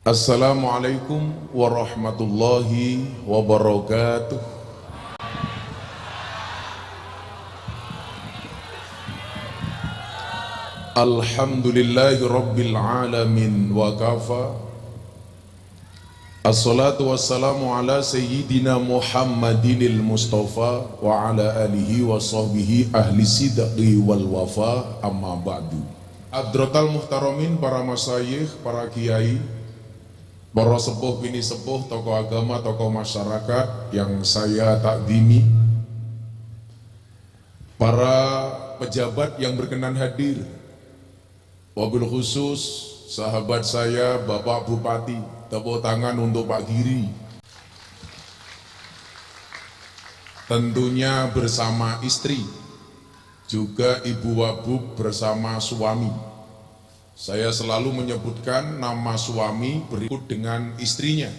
Assalamualaikum warahmatullahi wabarakatuh. Alhamdulillahi rabbil alamin wa kafa. Assalatu wassalamu ala sayyidina Muhammadinil Mustafa wa ala alihi wa sahbihi ahli sidqi wal wafa, amma ba'du. Hadratal muhtaramin, para masyayikh, para kiai, para sepuh bini sepuh, tokoh agama, tokoh masyarakat yang saya takdimi, para pejabat yang berkenan hadir, wabil khusus sahabat saya Bapak Bupati, tepuk tangan untuk Pak Giri, tentunya bersama istri, juga Ibu Wabub bersama suami. Saya selalu menyebutkan nama suami berikut dengan istrinya,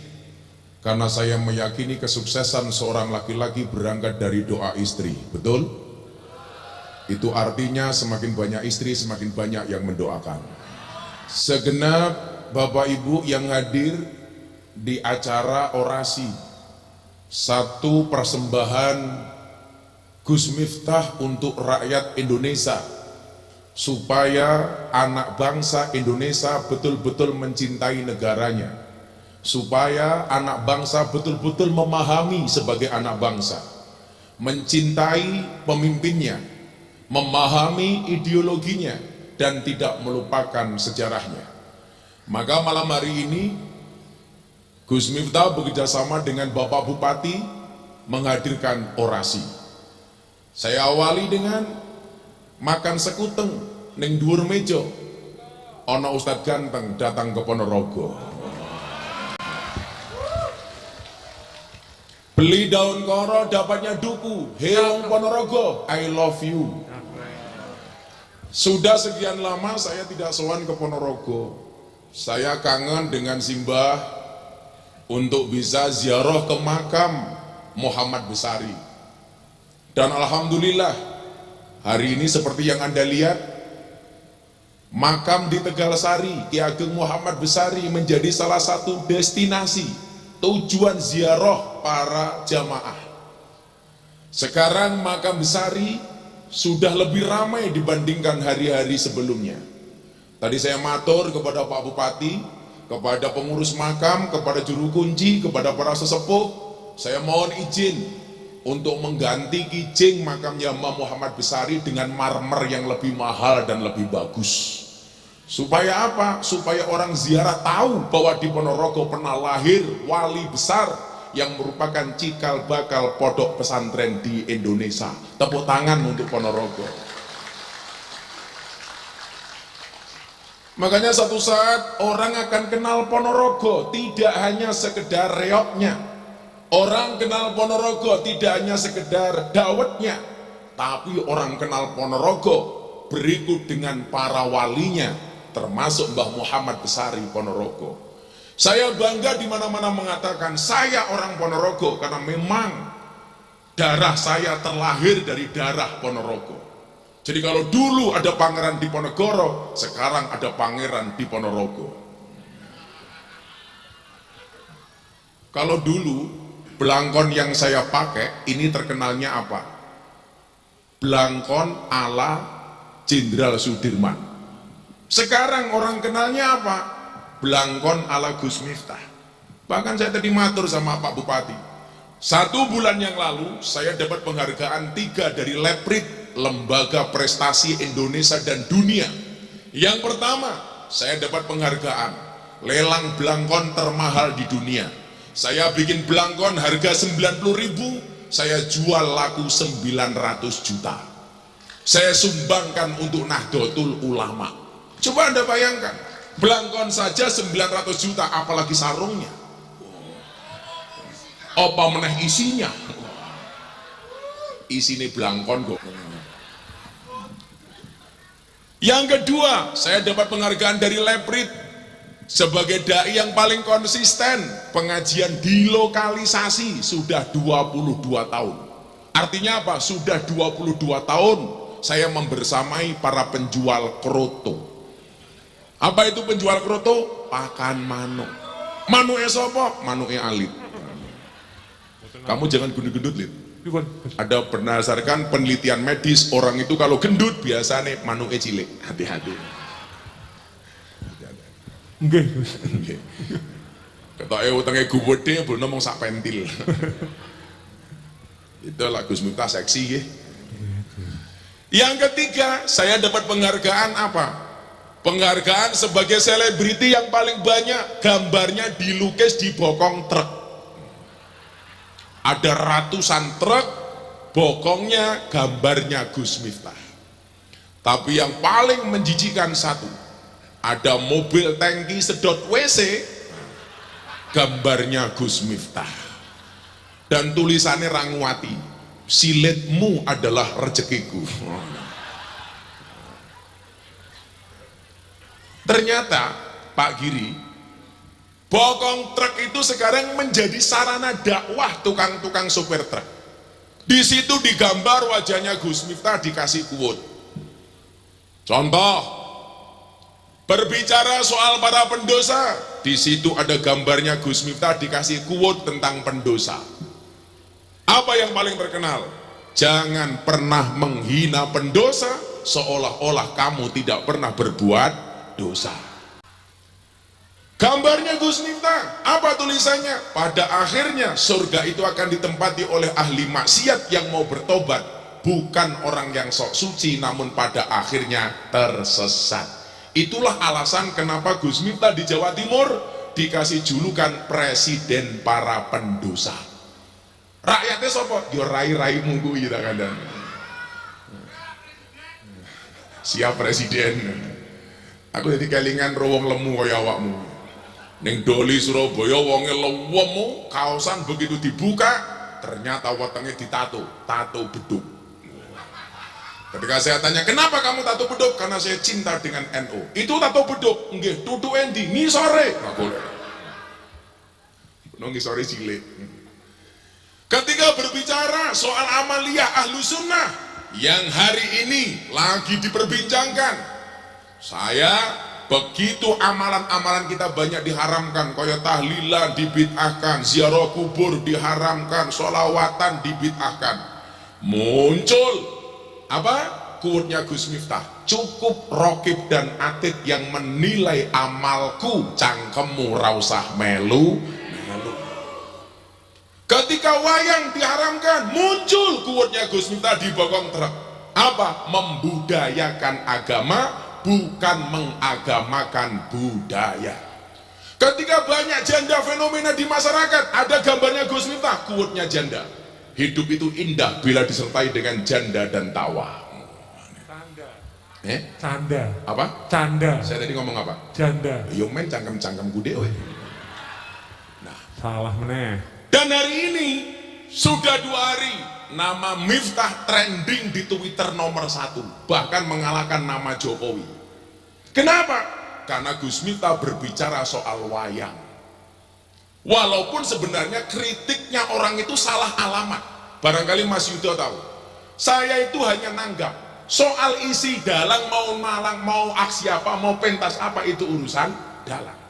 karena saya meyakini kesuksesan seorang laki-laki berangkat dari doa istri. Betul? Itu artinya semakin banyak istri, semakin banyak yang mendoakan. Segenap Bapak Ibu yang hadir di acara orasi, satu persembahan Gus Miftah untuk rakyat Indonesia, supaya anak bangsa Indonesia betul-betul mencintai negaranya, supaya anak bangsa betul-betul memahami sebagai anak bangsa, mencintai pemimpinnya, memahami ideologinya, dan tidak melupakan sejarahnya. Maka malam hari ini Gus Miftah bekerjasama dengan Bapak Bupati menghadirkan orasi. Saya awali dengan makan sekuteng ning dhuwur meja ana Ustadz ganteng datang ke Ponorogo. Beli daun koro dapatnya duku. Heong Ponorogo, I love you. Sudah sekian lama saya tidak sowan ke Ponorogo. Saya kangen dengan Simbah untuk bisa ziarah ke makam Muhammad Besari. Dan alhamdulillah hari ini seperti yang Anda lihat, makam di Tegalsari Ki Ageng Muhammad Besari menjadi salah satu destinasi tujuan ziarah para jamaah. Sekarang makam Besari sudah lebih ramai dibandingkan hari-hari sebelumnya. Tadi saya matur kepada Pak Bupati, kepada pengurus makam, kepada juru kunci, kepada para sesepuh, saya mohon izin untuk mengganti kijing makamnya Mbah Muhammad Besari dengan marmer yang lebih mahal dan lebih bagus. Supaya apa? Supaya orang ziarah tahu bahwa di Ponorogo pernah lahir wali besar yang merupakan cikal bakal pondok pesantren di Indonesia. Tepuk tangan untuk Ponorogo. Makanya satu saat orang akan kenal Ponorogo tidak hanya sekedar reoknya. Orang kenal Ponorogo tidak hanya sekedar dawetnya, tapi orang kenal Ponorogo berikut dengan para walinya, termasuk Mbah Muhammad Besari Ponorogo. Saya bangga di mana-mana mengatakan saya orang Ponorogo karena memang darah saya terlahir dari darah Ponorogo. Jadi kalau dulu ada pangeran di Ponorogo, sekarang ada pangeran di Ponorogo. Kalau dulu belangkon yang saya pakai ini terkenalnya apa? Belangkon ala Jenderal Sudirman. Sekarang orang kenalnya apa? Belangkon ala Gus Miftah. Bahkan saya tadi matur sama Pak Bupati, 1 bulan yang lalu saya dapat penghargaan 3 dari Leprit, Lembaga Prestasi Indonesia dan Dunia. Yang pertama, saya dapat penghargaan lelang belangkon termahal di dunia. Saya bikin belangkon harga 90.000, saya jual laku 900 juta. Saya sumbangkan untuk Nahdlatul Ulama. Coba Anda bayangkan, belangkon saja 900 juta, apalagi sarungnya. Apa meneh isinya? Isinya belangkon kok. Yang kedua, saya dapat penghargaan dari Leprit sebagai dai yang paling konsisten pengajian di lokalisasi sudah 22 tahun. Artinya apa? Sudah 22 tahun saya membersamai para penjual kroto. Apa itu penjual kroto? Pakan manuk. Manuke sapa? Manuke alit. Kamu jangan gendut-gendut, Lid. Ada berdasarkan penelitian medis, orang itu kalau gendut biasanya manuke cilik. Hati-hati. Nggih. Nggih. Ketoke utenge gede belum ngomong sak pentil. Itu lah Gus Miftah seksi nggih. Yang ketiga, saya dapat penghargaan apa? Penghargaan sebagai selebriti yang paling banyak gambarnya dilukis di bokong truk. Ada ratusan truk, bokongnya gambarnya Gus Miftah. Tapi yang paling menjijikan satu, ada mobil tangki sedot WC, gambarnya Gus Miftah. Dan tulisannya Rangwati, silitmu adalah rezekiku. Ternyata Pak Giri, bokong truk itu sekarang menjadi sarana dakwah tukang-tukang sopir truk. Di situ digambar wajahnya Gus Miftah, dikasih quote. Contoh, berbicara soal para pendosa, di situ ada gambarnya Gus Miftah, dikasih quote tentang pendosa. Apa yang paling terkenal? Jangan pernah menghina pendosa seolah-olah kamu tidak pernah berbuat dosa. Gambarnya Gus Miftah, apa tulisannya? Pada akhirnya surga itu akan ditempati oleh ahli maksiat yang mau bertobat, bukan orang yang sok suci namun pada akhirnya tersesat. Itulah alasan kenapa Gus Miftah di Jawa Timur dikasih julukan presiden para pendosa. Rakyatnya sapa? Yo rai-rai munggu kita kadang. Siap presiden. Aku jadi kelingan ro wong lemu kaya awakmu. Ning Doli Surabaya wonge lemu, kaosan begitu dibuka ternyata wetenge ditato, tato beduk. Ketika saya tanya, "Kenapa kamu tato beduk?" "Karena saya cinta dengan NU." "Itu tato beduk?" "Nggih, tutuke ndi?" "Ngisore." "Enggak boleh." Ngisore cilik. Ketika berbicara soal amaliyah ahlu sunnah yang hari ini lagi diperbincangkan, saya begitu amalan-amalan kita banyak diharamkan, kaya tahlilan dibid'ahkan, ziarah kubur diharamkan, sholawatan dibid'ahkan, muncul apa? Quote-nya Gus Miftah, cukup Rokib dan Atid yang menilai amalku, cangkemmu rausah melu. Ketika wayang diharamkan, muncul quote-nya Gus Miftah di bokong truk. Apa? Membudayakan agama, bukan mengagamakan budaya. Ketika banyak janda fenomena di masyarakat, ada gambarnya Gus Miftah, quote-nya janda. Hidup itu indah bila disertai dengan janda dan tawa. Canda. Canda. Apa? Canda. Saya tadi ngomong apa? Janda. Yo men cangkem-cangkem gude we. Nah, salah meneh. Dan hari ini sudah 2 hari nama Miftah trending di Twitter nomor 1, bahkan mengalahkan nama Jokowi. Kenapa? Karena Gus Miftah berbicara soal wayang. Walaupun sebenarnya kritiknya orang itu salah alamat. Barangkali Mas Yudo tahu. Saya itu hanya nanggap soal isi dalang, mau malang, mau aksi apa, mau pentas apa, itu urusan dalang.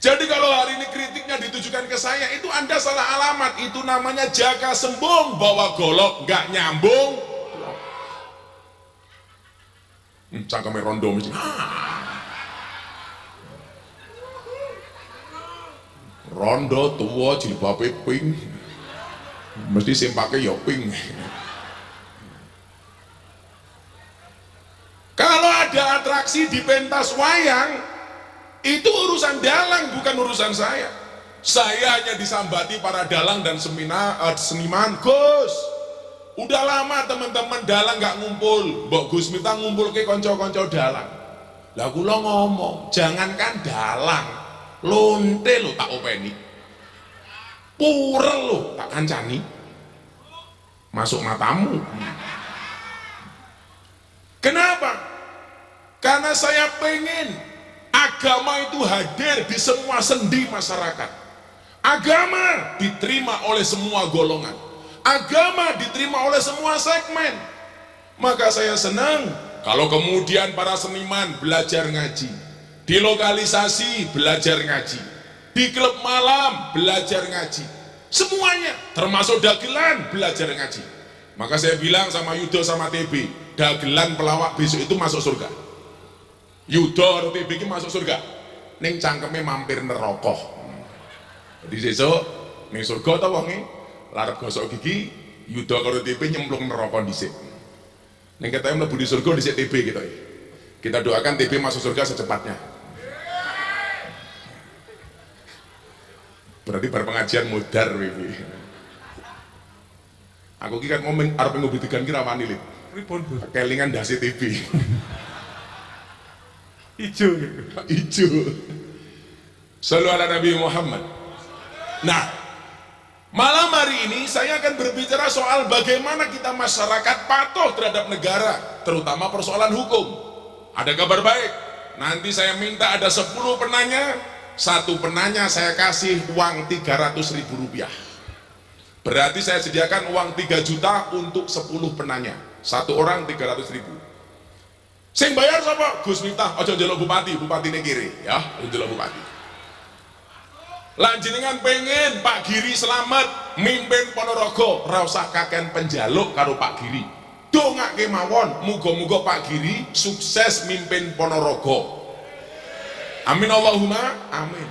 Jadi kalau hari ini kritiknya ditujukan ke saya, itu Anda salah alamat. Itu namanya jaga sembung, bawa golok, nggak nyambung. Cangkeme rondo mesti. Rondo tua jilbabe pink. Mesti sing pake ya pink. Kalau ada atraksi di pentas wayang, itu urusan dalang, bukan urusan saya. Saya hanya disambati para dalang dan seniman. Gus, udah lama teman-teman dalang gak ngumpul. Mbok Gus Miftah ngumpul ke konco-konco dalang. Lah kula ngomong, jangankan dalang, lonte lo tak openi, purel lo tak kancani, masuk matamu. Kenapa? Karena saya pengen agama itu hadir di semua sendi masyarakat. Agama diterima oleh semua golongan. Agama diterima oleh semua segmen. Maka saya senang kalau kemudian para seniman belajar ngaji, di lokalisasi belajar ngaji, di klub malam belajar ngaji, semuanya termasuk dagelan belajar ngaji. Maka saya bilang sama Yudo sama TB, dagelan pelawak besok itu masuk surga. Yudo atau TB itu masuk surga, ning cangkeme mampir neraka. Jadi besok ning surga tau wonge larep gosok gigi, Yudo karo TB nyemplung neraka dhisik. Ning ketemu mlebu di surga dhisik TB gitu ya. Kita doakan TB masuk surga secepatnya. Berarti berpengajian modar wifi. Aku ki kan ngomong arep ngopi degan ki rawani lho. Pripun, Gus? Kelingan dasi TV. Ijo gitu. Ijo. Shallu ala Nabi Muhammad. Nah, malam hari ini saya akan berbicara soal bagaimana kita masyarakat patuh terhadap negara, terutama persoalan hukum. Ada kabar baik. Nanti saya minta ada 10 penanya. Satu penanya saya kasih uang 300.000 rupiah. Berarti saya sediakan uang 3 juta untuk 10 penanya. Satu orang 300.000. Sing bayar siapa? Gus Miftah. Ojo njaluk bupati, bupati ini kiri ya, njaluk bupati. Lanjenengan pengen Pak Giri selamat mimpin Ponorogo, ora usah kaken penjaluk karo Pak Giri. Dongake mawon, muga-muga Pak Giri sukses mimpin Ponorogo. Amin Allahumma amin.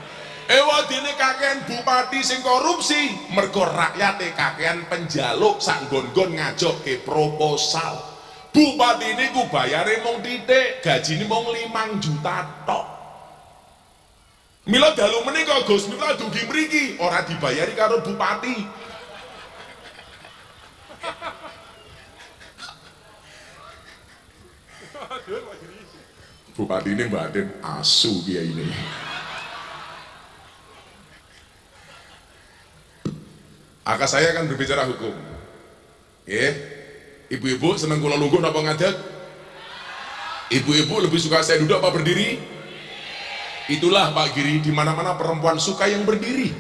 Ewadene kakean bupati sing korupsi, mergo rakyate kakean penjaluk sak nggon-nggon ngajokke proposal. Bupati ini ku bayare mung titik, gajine mung 5 juta tok. Mila dalu menika Gus Miftah dugi mriki ora dibayari karo bupati. Bupati ini batin asu dia ini. Maka saya akan berbicara hukum. Ibu-ibu seneng kula lungguh napa ngadeg? Ibu-ibu lebih suka saya duduk apa berdiri? Itulah Pak Giri, di mana-mana perempuan suka yang berdiri.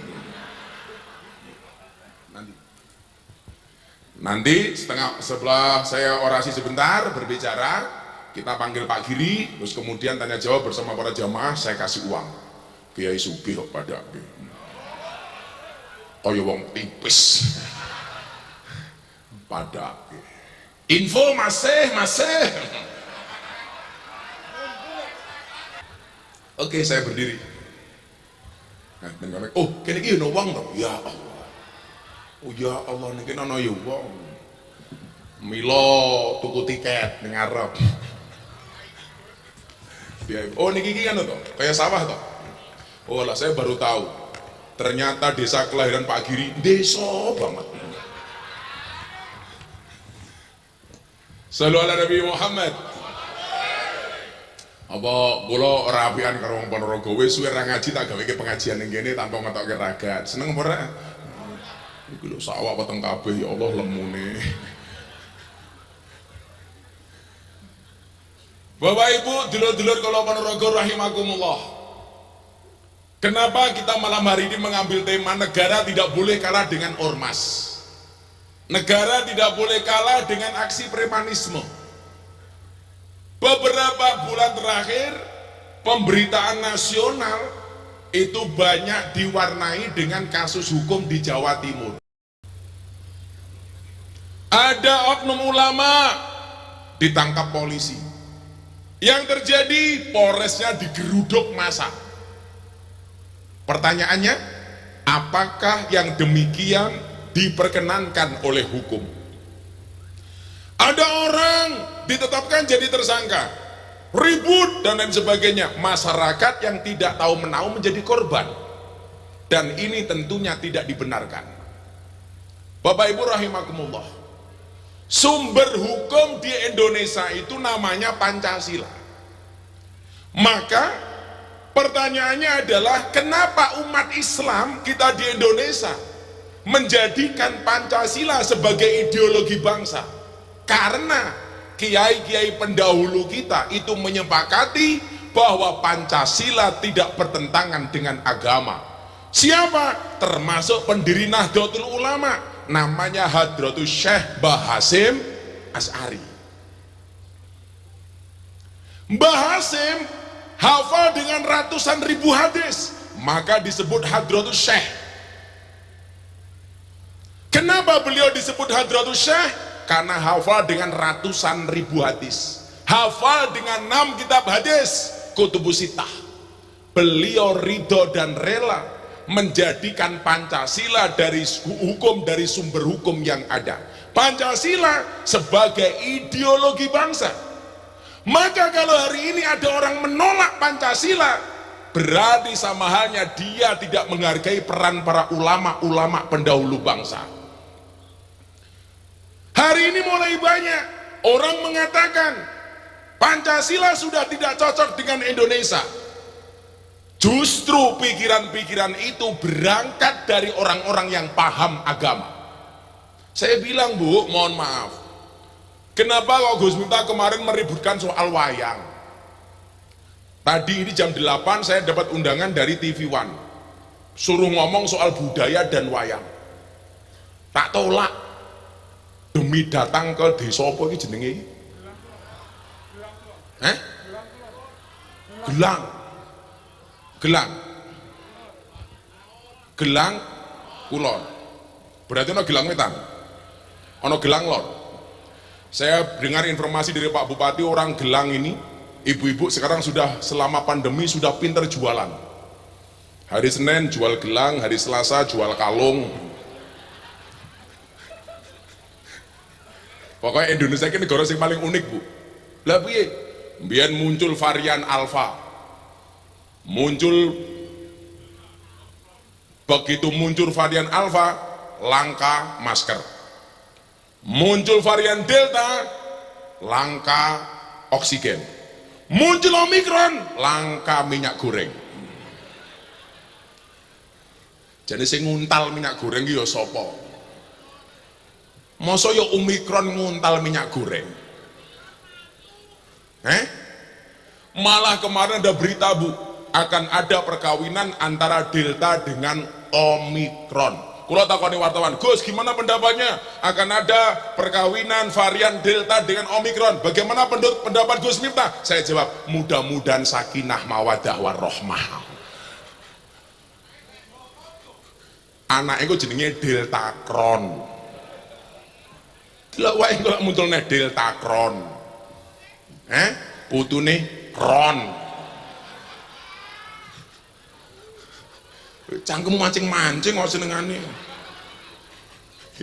Nanti setelah saya orasi sebentar berbicara, kita panggil Pak Giri, terus kemudian tanya jawab bersama para jamaah, saya kasih uang. Kiai sugih kok pada kaya wong tipis. Pada info masih. Oke, saya berdiri. Nah, oh, kene iki ono wong to? Ya Allah. Oh ya Allah, niki ono ya wong. Milo tuku tiket ning arep. Oh niki kan to, kayak sawah to. Oh lah saya baru tahu. Ternyata desa kelahiran Pak Giri desa banget. Shallu ala Nabi Muhammad. Apa kula rapian karo wong Ponorogo wis suwe ra ngaji tak gaweke pengajian ning kene tanpa ngetokke ragat. Seneng apa ora? Iki lho sawah weteng kabeh ya Allah lemune. Bapak Ibu, dulur-dulur kula Ponorogo rahimakumullah. Kenapa kita malam hari ini mengambil tema negara tidak boleh kalah dengan ormas? Negara tidak boleh kalah dengan aksi premanisme. Beberapa bulan terakhir, pemberitaan nasional itu banyak diwarnai dengan kasus hukum di Jawa Timur. Ada oknum ulama ditangkap polisi. Yang terjadi, Polresnya digeruduk massa. Pertanyaannya, apakah yang demikian diperkenankan oleh hukum? Ada orang ditetapkan jadi tersangka, ribut dan lain sebagainya. Masyarakat yang tidak tahu menahu menjadi korban, dan ini tentunya tidak dibenarkan. Bapak Ibu rahimakumullah, sumber hukum di Indonesia itu namanya Pancasila. Maka pertanyaannya adalah, kenapa umat Islam kita di Indonesia menjadikan Pancasila sebagai ideologi bangsa? Karena kiai-kiai pendahulu kita itu menyepakati bahwa Pancasila tidak bertentangan dengan agama. Siapa? Termasuk pendiri Nahdlatul Ulama, namanya Hadratus Syekh Mbah Hasyim Asy'ari. Mbah Hasyim hafal dengan ratusan ribu hadis, maka disebut Hadratus Syekh. Kenapa beliau disebut Hadratus Syekh? Karena hafal dengan ratusan ribu hadis, hafal dengan 6 kitab hadis Kutubus Sittah. Beliau ridho dan rela menjadikan Pancasila dari hukum, dari sumber hukum yang ada, Pancasila sebagai ideologi bangsa. Maka kalau hari ini ada orang menolak Pancasila, berarti sama halnya dia tidak menghargai peran para ulama-ulama pendahulu bangsa. Hari ini mulai banyak orang mengatakan Pancasila sudah tidak cocok dengan Indonesia. Justru pikiran-pikiran itu berangkat dari orang-orang yang paham agama. Saya bilang, Bu, mohon maaf, kenapa kok Gus Miftah kemarin meributkan soal wayang? Tadi ini jam 8 saya dapat undangan dari TV One, suruh ngomong soal budaya dan wayang. Tak tolak, demi datang ke desa apa ini jenenge? Gelang Kulon. Berarti ono Gelang Wetan, ono Gelang Lor. Saya dengar informasi dari Pak Bupati, orang Gelang ini, ibu-ibu sekarang sudah selama pandemi sudah pinter jualan. Hari Senin jual gelang, hari Selasa jual kalung. Pokoknya Indonesia ini negara yang paling unik, Bu. Lah piye? Mbiyen muncul varian Alpha. Begitu muncul varian Alpha, langka masker. Muncul varian Delta, langka oksigen. Muncul Omikron, langka minyak goreng. Jadi sing nguntal minyak goreng iki ya sapa? Masa ya Omikron nguntal minyak goreng? Malah kemarin ada berita, Bu, akan ada perkawinan antara Delta dengan Omikron. Kalau takoni wartawan, Gus, gimana pendapatnya? Akan ada perkawinan varian Delta dengan Omikron. Bagaimana pendapat Gus Miftah? Saya jawab, mudah-mudahan sakinah mawadah warahmah. Anak itu jenenge Delta Kron. Delok wae kok munculne Delta Kron. Putune Kron. Cangkem mancing-mancing kok senengane.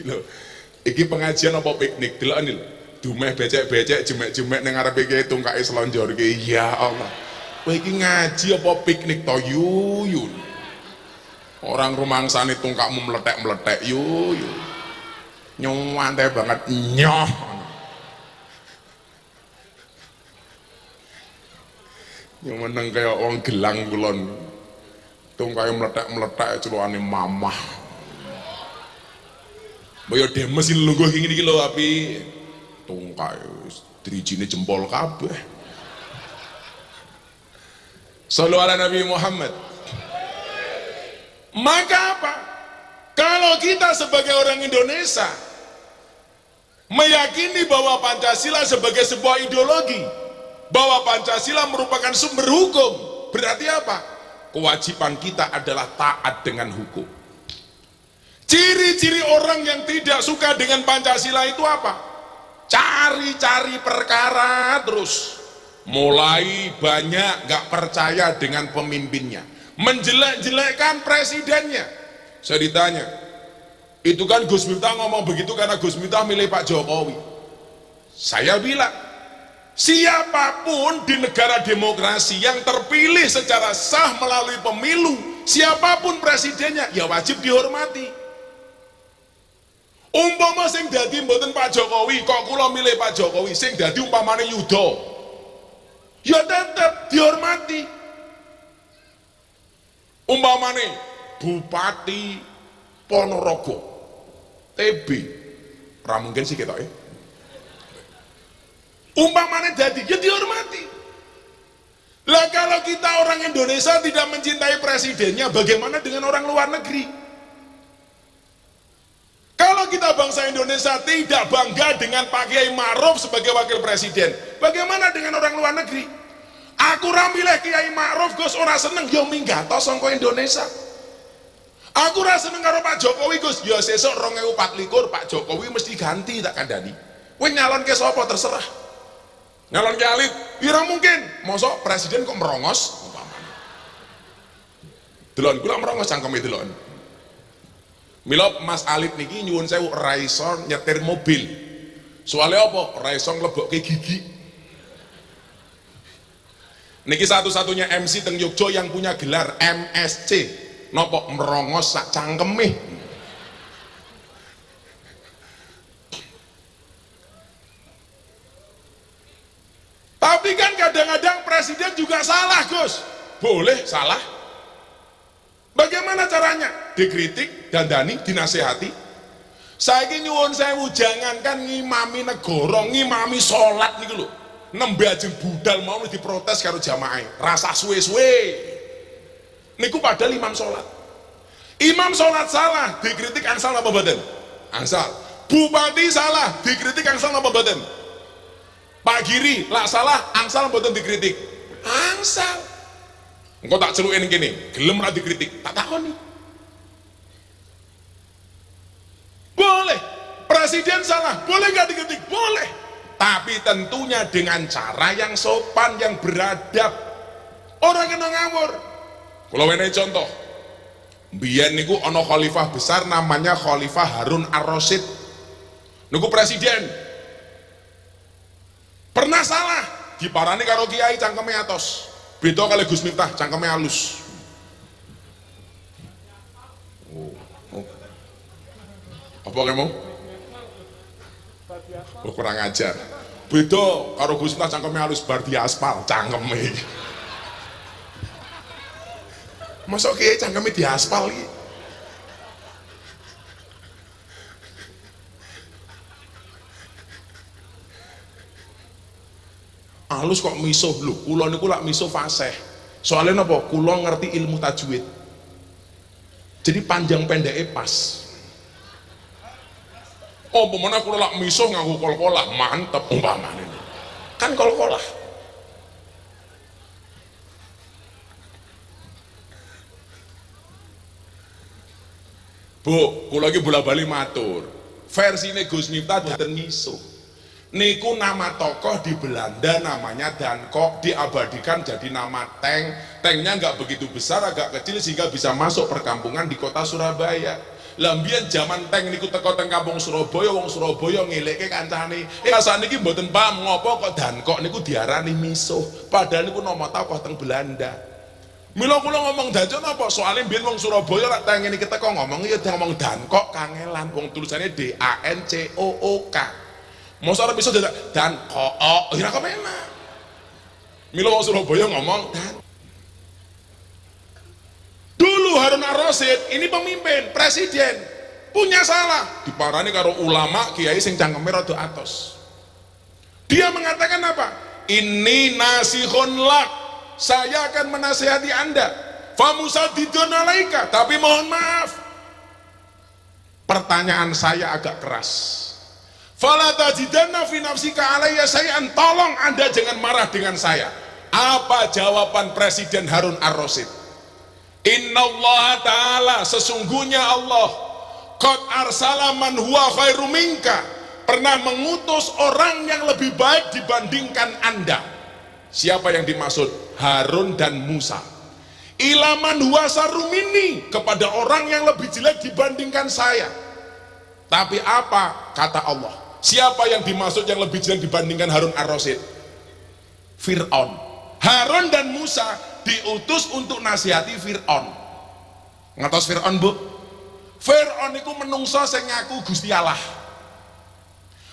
Lho, iki pengajian apa piknik? Delok ini lho. Dumeh becek-becek jemek-jemek ning ngarepe iki tungkake selonjor iki. Ya Allah. Kowe iki ngaji apa piknik to yuyu? Orang rumangsane tungkakmu meletek-meletek yuyu. Nyuwante banget nyoh. Yang meneng kayak orang Gelang Kulon. Tungkae meletek-meletek celukane mamah. Boyo demes iki lungguh ngene iki lho api. Tungkae drijine jempol kabeh. Shallallahu ala Nabi Muhammad. Maka apa? Kalau kita sebagai orang Indonesia meyakini bahwa Pancasila sebagai sebuah ideologi, bahwa Pancasila merupakan sumber hukum, berarti apa? Kewajiban kita adalah taat dengan hukum. Ciri-ciri orang yang tidak suka dengan Pancasila itu apa? Cari-cari perkara terus. Mulai banyak gak percaya dengan pemimpinnya, menjelek-jelekkan presidennya. Saya ditanya, itu kan Gus Miftah ngomong begitu karena Gus Miftah milih Pak Jokowi. Saya bilang, siapapun di negara demokrasi yang terpilih secara sah melalui pemilu, siapapun presidennya, ya wajib dihormati. Umpama sing dadi mboten Pak Jokowi, kok kula milih Pak Jokowi, sing dadi umpamane Yudo, ya tetap dihormati. Umpamane Bupati Ponorogo, TB, ora mungkin sih kita umpamanya jadi, ya dihormati. Lah kalau kita orang Indonesia tidak mencintai presidennya, bagaimana dengan orang luar negeri? Kalau kita bangsa Indonesia tidak bangga dengan Pak Kiai Ma'ruf sebagai wakil presiden, bagaimana dengan orang luar negeri? Aku ra milih Kiai Ma'ruf Gus, ora seneng ya minggato saka Indonesia. Aku ra seneng karo Pak Jokowi Gus, ya sesuk 2024 Pak Jokowi mesti ganti tak kandhani. Kowe nyalonke sapa terserah. Nyalonke Alit, ora mungkin. Mosok presiden kok merongos umpamane. Delon kula merongos cangkeme delon. Mila Mas Alit niki nyuwun sewu ra iso nyetir mobil. Soalnya apa? Ra iso nglebokke gigi. Niki satu-satunya MC teng Yogyo yang punya gelar MSC. Nopo merongos sak cangkeme. Tapi kan kadang-kadang presiden juga salah Gus. Boleh salah. Bagaimana caranya? Dikritik, dandani, dinasehati. Saiki nyuwun sewu jangankan ngimami negara, ngimami salat niku lho. Nembe ajeng budal mau diprotes karo jamaah. Rasa suwe-suwe. Niku padahal imam salat. Imam salat salah, dikritik angsal apa mboten? Angsal. Bupati salah, dikritik angsal apa mboten? Pak Giri lak salah, angsal mboten dikritik? Angsal. Engko tak celuke ning kene, gelem ra dikritik? Tak takoni. Boleh. Presiden salah, boleh nggak dikritik? Boleh. Tapi tentunya dengan cara yang sopan, yang beradab. Orang kena ngawur. Kalau ini contoh, biyen niku ana khalifah besar namanya Khalifah Harun Ar-Rasyid. Niku presiden. Pernah salah, diparani karo kiai cangkeme atos. Beda kali Gus Miftah cangkeme halus. Apa kamu? Oh, kurang ajar. Beda karo Gus Miftah cangkeme halus bar di aspal cangkeme. Masa kiai cangkeme di aspal iki? Halus kok misuh lho, kula niku lak misuh fasih. Soalnya napa? Kula ngerti ilmu tajwid. Jadi panjang pendeknya pas. Oh, pemana kula lak misuh nganggo kol-kolah, mantep umpamane. Kan kol-kolah. Bu, kula lagi bola-bali matur. Versine Gus Miftah boten misuh. Niku nama tokoh di Belanda namanya Dankok, diabadikan jadi nama tank. Tanknya nggak begitu besar, agak kecil sehingga bisa masuk perkampungan di kota Surabaya. Lambian zaman tank niku teko teng kampung Surabaya, wong Surabaya ngelekke kancane. Sakniki mboten paham ngopo kok Dankok niku diarani misuh. Padahal niku nama tokoh teng Belanda. Mila kula ngomong Dancok napa? Soale mbiyen wong Surabaya lak tank niki teko ngomong ya ngomong Dankok kangelan. Wong tulisannya DANCOOK. Masa orang bisa dan kok ira kemana? Milo wong Surabaya ngomong dan dulu Harun Ar-Rasyid ini pemimpin, presiden punya salah, diparani karo ulama kiai sing cangkeme rada atos. Dia mengatakan apa? Ini nasihun lak, saya akan menasihati Anda. Famusadidun alaika, tapi mohon maaf. Pertanyaan saya agak keras. Fala tajidanna fi nafsika alayya syai'an, tolong Anda jangan marah dengan saya. Apa jawaban Presiden Harun Ar-Rasyid? Innallaha ta'ala, sesungguhnya Allah qad arsala man huwa khairu minka, pernah mengutus orang yang lebih baik dibandingkan Anda. Siapa yang dimaksud? Harun dan Musa. Ilaman huwa sarru minni, kepada orang yang lebih jelek dibandingkan saya. Tapi apa kata Allah? Siapa yang dimaksud yang lebih jelek dibandingkan Harun Ar-Rasyid? Fir'aun. Harun dan Musa diutus untuk nasihati Fir'aun. Ngatos Fir'aun, Bu? Fir'aun itu menungso sing ngaku Gusti Allah.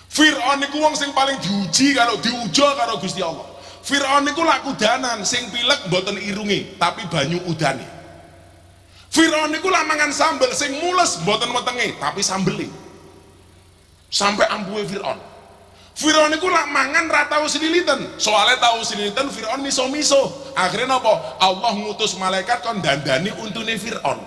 Fir'aun itu wong sing paling diuji kalau diujo karo Gusti Allah. Fir'aun itu laku danan sing pilek mboten irungi tapi banyu udane. Fir'aun itu lamangan sambel sing mules mboten wetenge tapi sambeli. Sampai ambuhe Fir'aun. Fir'aun itu lak mangan ra tau sililitan. Soalnya tahu sililitan Fir'aun miso-miso. Akhirnya apa? Allah ngutus malaikat kon dandani untune Fir'aun.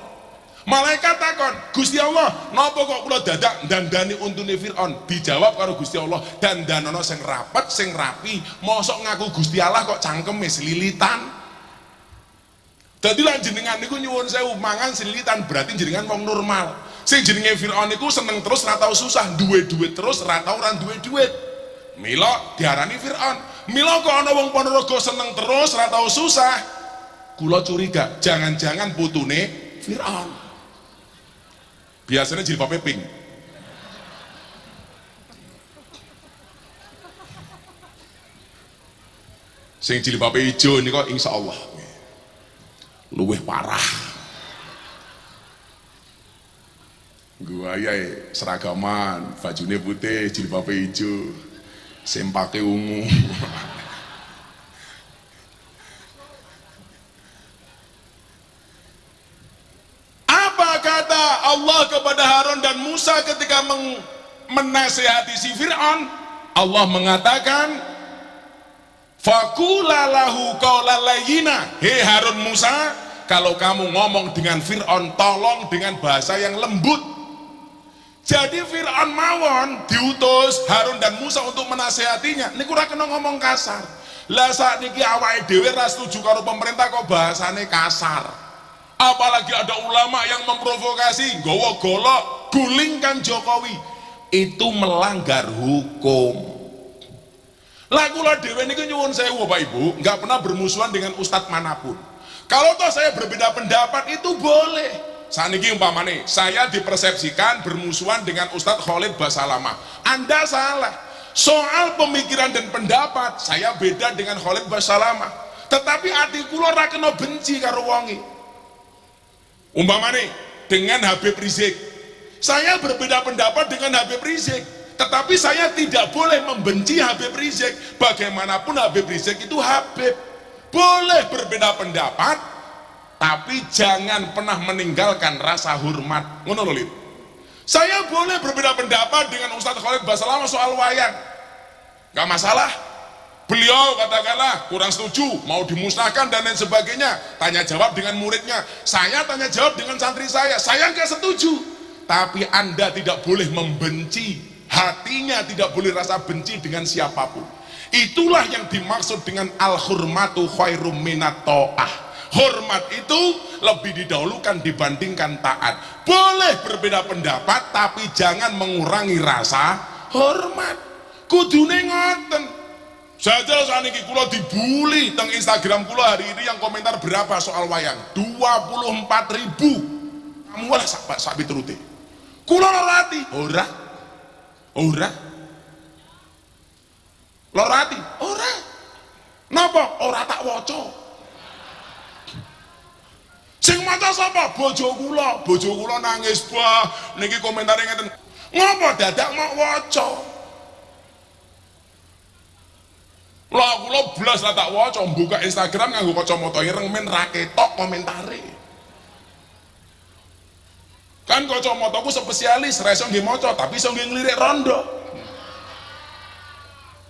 Malaikat takon, Gusti Allah, napa kok kula dadak dandani untune Firaun? Dijawab karo Gusti Allah, dandanono sing rapet, sing rapi, mosok ngaku Gusti Allah kok cangkeme selilitan. Dadi lan jenengan niku nyuwun sewu mangan selilitan berarti jenengan wong normal. Sing jenenge Firaun niku seneng terus ra tau susah, duwe duit terus ra tau ora duwe duit. Mila diarani Firaun. Mila kok ana wong Ponorogo seneng terus ra tau susah. Kula curiga, jangan-jangan putune Firaun. Biasanya jilbabnya pink. Sing jilbabnya hijau ini kok insya Allah luwih parah. Gua ya seragaman, bajunya putih, jilbabnya hijau, sempake ungu. Kata Allah kepada Harun dan Musa ketika menasihati si Fir'aun, Allah mengatakan faqula lahu qawlan layyina, hei Harun Musa, kalau kamu ngomong dengan Fir'aun tolong dengan bahasa yang lembut. Jadi Fir'aun mawon diutus Harun dan Musa untuk menasihatinya, niku ora kena ngomong kasar. Lah sakniki awake dhewe ra setuju karo pemerintah kok bahasane kasar. Apalagi ada ulama yang memprovokasi, nggawa golok, gulingkan Jokowi, itu melanggar hukum. Lah kula dhewe niku nyuwun sewu Bapak Ibu, nggak pernah bermusuhan dengan ustadz manapun. Kalau toh saya berbeda pendapat itu boleh. Saniki umpamane saya dipersepsikan bermusuhan dengan Ustadz Khalid Basalamah, Anda salah. Soal pemikiran dan pendapat saya beda dengan Khalid Basalamah, tetapi ati kula ora kena benci karo wonge. Umpamane dengan Habib Rizik, saya berbeda pendapat dengan Habib Rizik, tetapi saya tidak boleh membenci Habib Rizik. Bagaimanapun Habib Rizik itu Habib. Boleh berbeda pendapat, tapi jangan pernah meninggalkan rasa hormat. Ngono lho, Lid. Saya boleh berbeda pendapat dengan Ustadz Khalid Basalamah soal wayang, gak masalah. Beliau katakanlah kurang setuju, mau dimusnahkan dan lain sebagainya, tanya jawab dengan muridnya, saya tanya jawab dengan santri saya nggak setuju. Tapi Anda tidak boleh membenci, hatinya tidak boleh rasa benci dengan siapapun. Itulah yang dimaksud dengan al-hurmatu khairum minat ta'ah. Hormat itu lebih didahulukan dibandingkan taat. Boleh berbeda pendapat, tapi jangan mengurangi rasa hormat. Kudune ngoten. Saja saniki kula dibully teng Instagram kula hari ini yang komentar berapa soal wayang? 24.000. Kamu lah sak piturute. Kula lorati, ora. Lorati, ora. Napa? Ora tak waca. Sing maca sapa? Bojo kula nangis bah. Niki komentare ngeten. Ngapa dadak mau waca? Lah kula blas lah tak waca, buka Instagram nganggo kacamata ireng men ra ketok komentare. Kan kacamataku spesialis, ra iso nggih maca, tapi iso nggih nglirik rondo.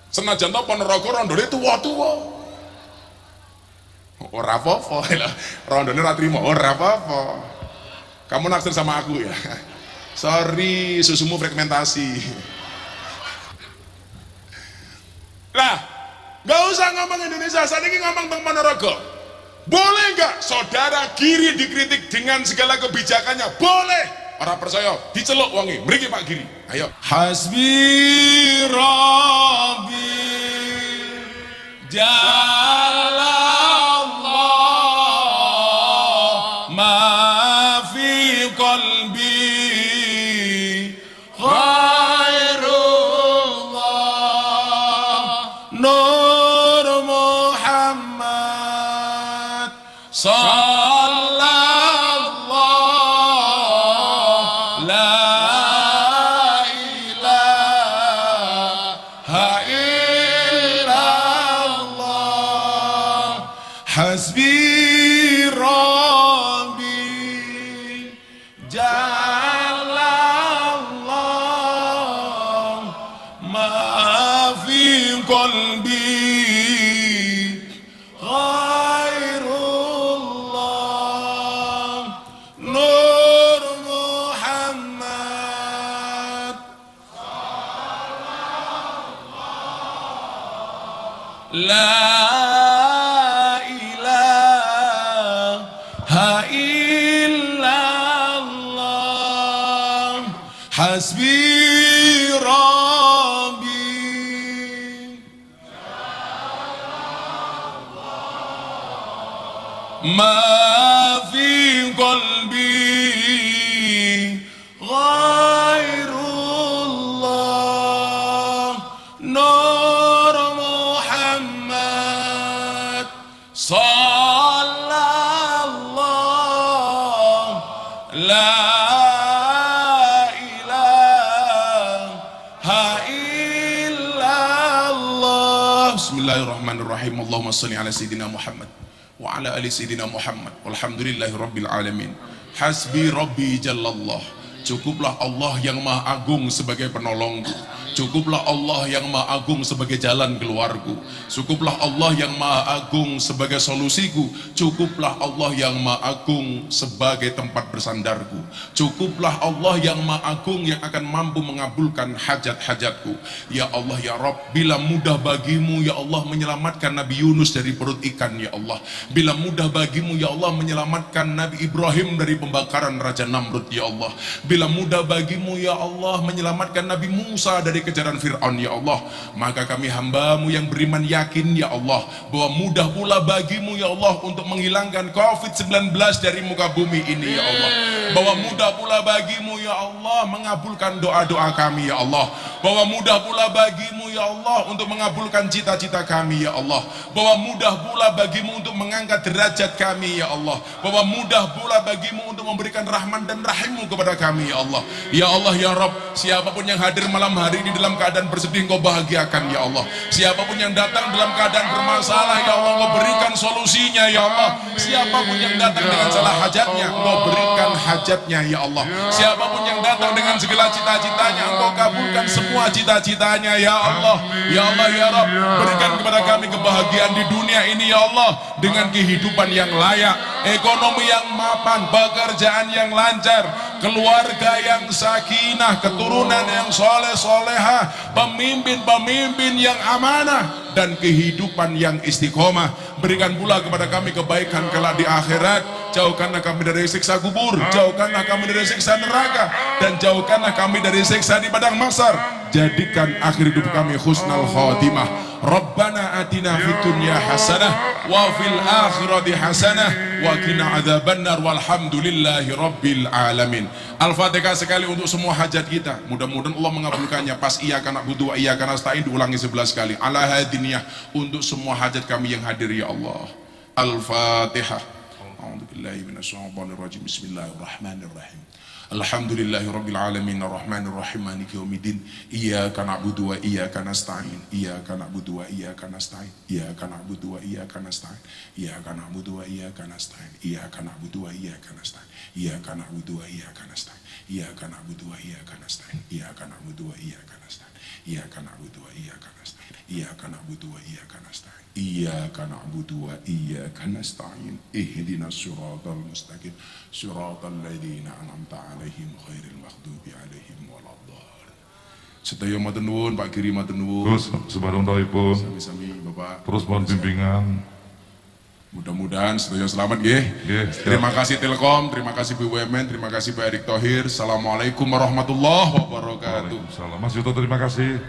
Senajan to Ponorogo rondone tuwa-tuwa. Ora apa-apa, rondone ra trimo, ora apa-apa. Kamu naksir sama aku ya. Sorry, susumu fragmentasi. Lah gak usah ngomong Indonesia, saat ini ngomong tentang Ponorogo. Boleh gak saudara Giri dikritik dengan segala kebijakannya? Boleh. Orang percaya diceluk wangi. Mriki Pak Giri, ayo. Hasbi Rabbi Jalallah ma fi qalbi khairullah Nur Muhammad sallallahu la ilaha illallah hasbi rabbi jalallah ma fi qalbi khairullah Nur Hasbi Rabbi ma fi qalbi ghairullah nur Muhammad sallallahu la ilaha illallah. Bismillahirrahmanirrahim. Allahumma salli ala sayyidina Muhammad wa ala ali sayyidina Muhammad walhamdulillahi rabbil alamin. Hasbi Rabbi Jallallah. Cukuplah Allah yang maha agung sebagai penolongku, cukuplah Allah yang maha agung sebagai jalan keluarku, cukuplah Allah yang maha agung sebagai solusiku, cukuplah Allah yang maha agung sebagai tempat bersandarku, cukuplah Allah yang maha agung yang akan mampu mengabulkan hajat-hajatku. Ya Allah ya Rabb, bila mudah bagimu ya Allah menyelamatkan Nabi Yunus dari perut ikan ya Allah, bila mudah bagimu ya Allah menyelamatkan Nabi Ibrahim dari pembakaran Raja Namrud ya Allah, bila mudah bagimu ya Allah menyelamatkan Nabi Musa dari kejaran Fir'aun ya Allah, maka kami hambamu yang beriman yakin ya Allah bahwa mudah pula bagimu ya Allah untuk menghilangkan COVID-19 dari muka bumi ini ya Allah, bahwa mudah pula bagimu ya Allah mengabulkan doa-doa kami ya Allah, bahwa mudah pula bagimu ya Allah untuk mengabulkan cita-cita kami ya Allah, bahwa mudah pula bagimu untuk mengangkat derajat kami ya Allah, bahwa mudah pula bagimu untuk memberikan rahman dan rahimmu kepada kami ya Allah. Ya Allah ya Rabb, siapapun yang hadir malam hari ini dalam keadaan bersedih Engkau bahagiakan ya Allah, siapapun yang datang dalam keadaan bermasalah ya Allah Engkau berikan solusinya ya Allah, siapapun yang datang dengan salah hajatnya Engkau berikan hajatnya ya Allah, siapapun yang datang dengan segala cita-citanya Engkau kabulkan semua cita-citanya ya Allah. Ya Allah ya Rabb, berikan kepada kami kebahagiaan di dunia ini ya Allah, dengan kehidupan yang layak, ekonomi yang mapan, pekerjaan yang lancar, keluarga yang sakinah, keturunan yang soleh-solehah, pemimpin-pemimpin yang amanah, dan kehidupan yang istiqomah. Berikan pula kepada kami kebaikan kelak di akhirat. Jauhkanlah kami dari siksa kubur, jauhkanlah kami dari siksa neraka, dan jauhkanlah kami dari siksa di padang mahsyar. Jadikan akhir hidup kami husnul khatimah. Rabbana atina fid dunya hasanah wa fil akhirati hasanah wa qina adzabannar walhamdulillahi rabbil alamin. Al-Fatihah sekali untuk semua hajat kita. Mudah-mudahan Allah mengabulkannya. Pas iyyaka na'budu wa iyyaka nasta'in diulangi 11 kali. Ala hadiniyah untuk semua hajat kami yang hadir ya Allah. Al-Fatihah. A'udzubillahi minasyaitonirrajim. Bismillahirrahmanirrahim. Alhamdulillahi rabbil alamin arrahmanir rahim maliki yaumiddin iyyaka na'budu wa iyyaka nasta'in iyyaka na'budu wa iyyaka nasta'in iyyaka na'budu wa iyyaka nasta'in iyyaka na'budu wa iyyaka nasta'in iyyaka na'budu wa iyyaka nasta'in iyyaka na'budu wa iyyaka nasta'in iyyaka na'budu wa iyyaka nasta'in iyyaka na'budu wa iyyaka nasta'in iyyaka na'budu wa iyyaka nasta'in iyyaka na'budu wa iyyaka nasta'in iyyaka na'budu wa iyyaka nasta'in ihdinas siratal mustaqim siratal ladzina an'amta 'alaihim ghairil maghdubi 'alaihim waladdallin. Sedaya matur nuwun Pak Giri, matur nuwun. Terus sebarang-barangipun Sami-sami Bapak. terus mohon bimbingan. Mudah-mudahan sedaya selamat nggih. Terima kasih Telkom, terima kasih BUMN, terima kasih Pak Erick Thohir. Assalamualaikum warahmatullahi wabarakatuh. Waalaikumsalam. Mas Yuto terima kasih.